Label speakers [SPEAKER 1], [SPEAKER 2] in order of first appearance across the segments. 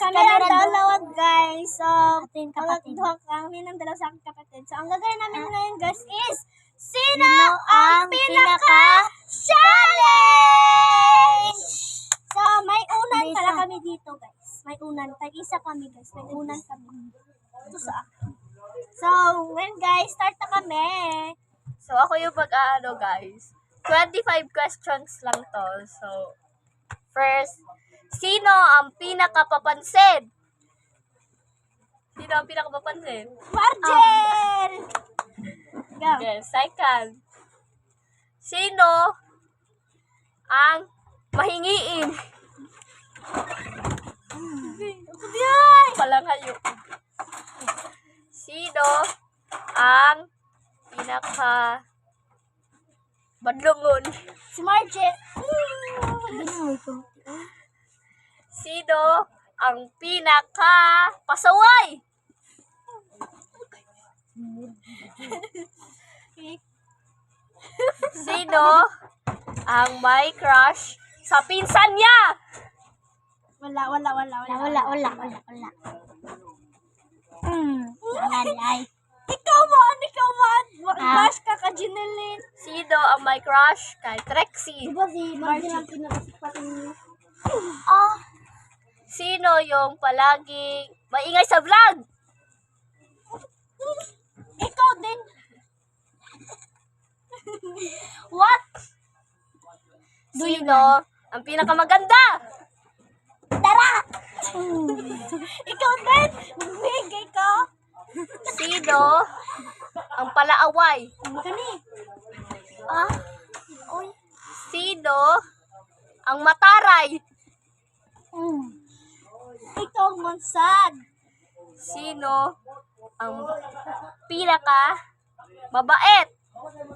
[SPEAKER 1] kami ng dalawa, guys. So, magagawa kami ng dalawa sa aking kapatid. So, ang gagawin namin ngayon, guys, is sino ang pinaka-challenge? So, may unan pala kami dito, guys. May unan. Tag-isa kami, guys. May unan kami. Ito sa akin. So, when guys, start na kami.
[SPEAKER 2] So, ako yung pag-aano, guys. 25 questions lang to. So, first, sino ang pinakapapansin? Sino ang pinakapapansin?
[SPEAKER 1] Margel! Go.
[SPEAKER 2] Okay, second. Sino ang mahingiin? Palang hayo. Sino ang pinaka badlungon?
[SPEAKER 1] Si Margel.
[SPEAKER 2] Sino ang pinaka pasaway? Sino ang may crush sa pinsan niya?
[SPEAKER 1] Wala.
[SPEAKER 3] Ay.
[SPEAKER 1] Ikaw man. Bash ka ka, Jinelin.
[SPEAKER 2] Sino ang may crush kay Trexie?
[SPEAKER 3] Diba si Margel ang pinakasipat niyo?
[SPEAKER 2] Sino yung palaging maingay sa vlog?
[SPEAKER 1] Ikaw din.
[SPEAKER 2] What? Sino ang pinakamaganda?
[SPEAKER 1] Tara! Ikaw din. Magbigay ka.
[SPEAKER 2] Sino ang palaaway?
[SPEAKER 1] Kani.
[SPEAKER 3] Uy.
[SPEAKER 2] Sino ang mataray?
[SPEAKER 1] Ikaw ang mansad.
[SPEAKER 2] Sino ang pinaka mabait?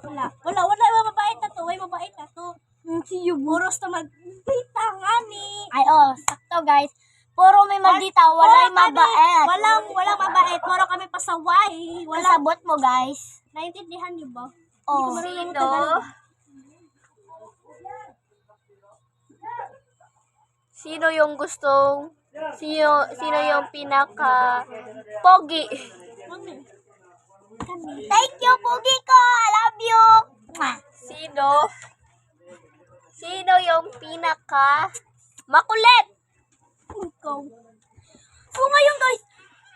[SPEAKER 1] Wala. May mabait na to.
[SPEAKER 3] Si Yubo.
[SPEAKER 1] Puros na magbita nga ni.
[SPEAKER 3] Ay, sakto guys. Puro may maldita, walay mabait.
[SPEAKER 1] Walang mabait. Puro kami pasaway.
[SPEAKER 3] Kasabot mo guys.
[SPEAKER 1] Naintindihan niyo ba?
[SPEAKER 3] Oh.
[SPEAKER 2] Sino yung gustong sino yung pinaka pogi?
[SPEAKER 3] Thank you, Pugi ko. I love you.
[SPEAKER 2] Sino yung pinaka makulit?
[SPEAKER 1] Ikaw.
[SPEAKER 3] So ngayon guys,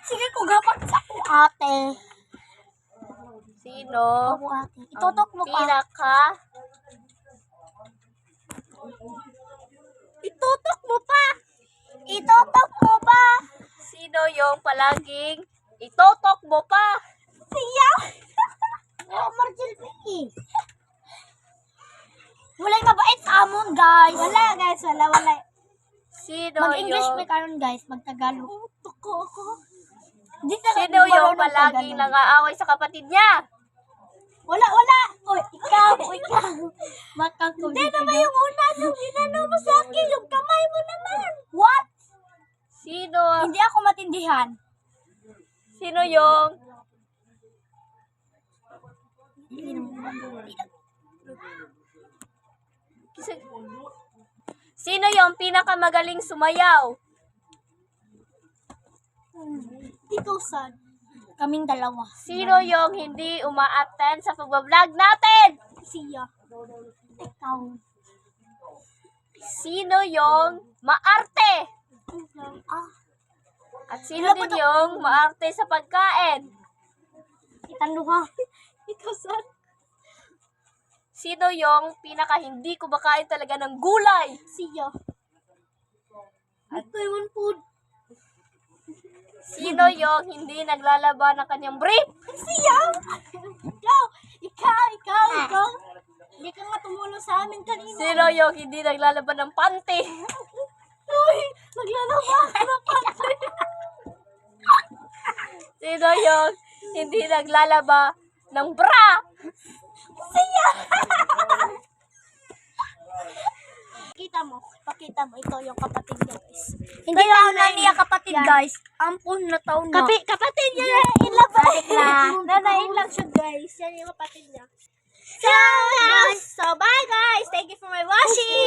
[SPEAKER 3] sige ko gapat sa ako ate.
[SPEAKER 2] Sino
[SPEAKER 3] Ako ate. Itutok mo pa.
[SPEAKER 2] pinaka
[SPEAKER 1] Itutok mo pa.
[SPEAKER 3] Itutok mo pa.
[SPEAKER 2] Sino yung palaging itotok mo pa?
[SPEAKER 1] Siya.
[SPEAKER 3] Margel P. Walay mabait sa amon guys.
[SPEAKER 1] Wala guys. Wala.
[SPEAKER 2] Sino
[SPEAKER 3] Mag-English
[SPEAKER 2] yung
[SPEAKER 3] may karon guys, mag-Tagalog.
[SPEAKER 1] Tuko ako.
[SPEAKER 2] Sino yung palaging nang-aaway sa kapatid niya?
[SPEAKER 1] Wala.
[SPEAKER 3] Oy, ikaw.
[SPEAKER 1] Hindi naman yung una nung ginano mo sa akin. Yung kamay mo naman.
[SPEAKER 3] What?
[SPEAKER 2] Sino
[SPEAKER 3] Hindi ako matindihan.
[SPEAKER 2] yung Sino yung pinakamagaling sumayaw?
[SPEAKER 1] Ikaw sad.
[SPEAKER 3] Kaming dalawa.
[SPEAKER 2] Sino yung hindi uma-attend sa pagbablog natin?
[SPEAKER 1] Siya.
[SPEAKER 3] Ikaw.
[SPEAKER 2] Sino yung maarte? At sino
[SPEAKER 3] Wala pa
[SPEAKER 2] din yung maarte sa pagkain?
[SPEAKER 3] Itanong
[SPEAKER 1] Ikaw sad.
[SPEAKER 2] Sino yung pinaka hindi kumakain talaga ng gulay?
[SPEAKER 1] Siya.
[SPEAKER 3] Ito yung food.
[SPEAKER 2] Sino yung hindi naglalaba ng kanyang brief?
[SPEAKER 1] Siya. Ikaw. Hindi ka nga tumulong sa amin kanina.
[SPEAKER 2] Sino yung hindi naglalaba ng panty?
[SPEAKER 1] Uy, naglalaba ka na pati.
[SPEAKER 2] Sino yung hindi naglalaba ng bra?
[SPEAKER 1] Siya. Pakita mo. Ito yung kapatid niya, guys.
[SPEAKER 3] Hindi taon na niya kapatid guys. Ampun na taon na.
[SPEAKER 1] Kapatid niya, ilabay.
[SPEAKER 3] lang.
[SPEAKER 1] Nanain lang siya, guys. Yan yung kapatid niya. So, bye, guys. Thank you for my watching.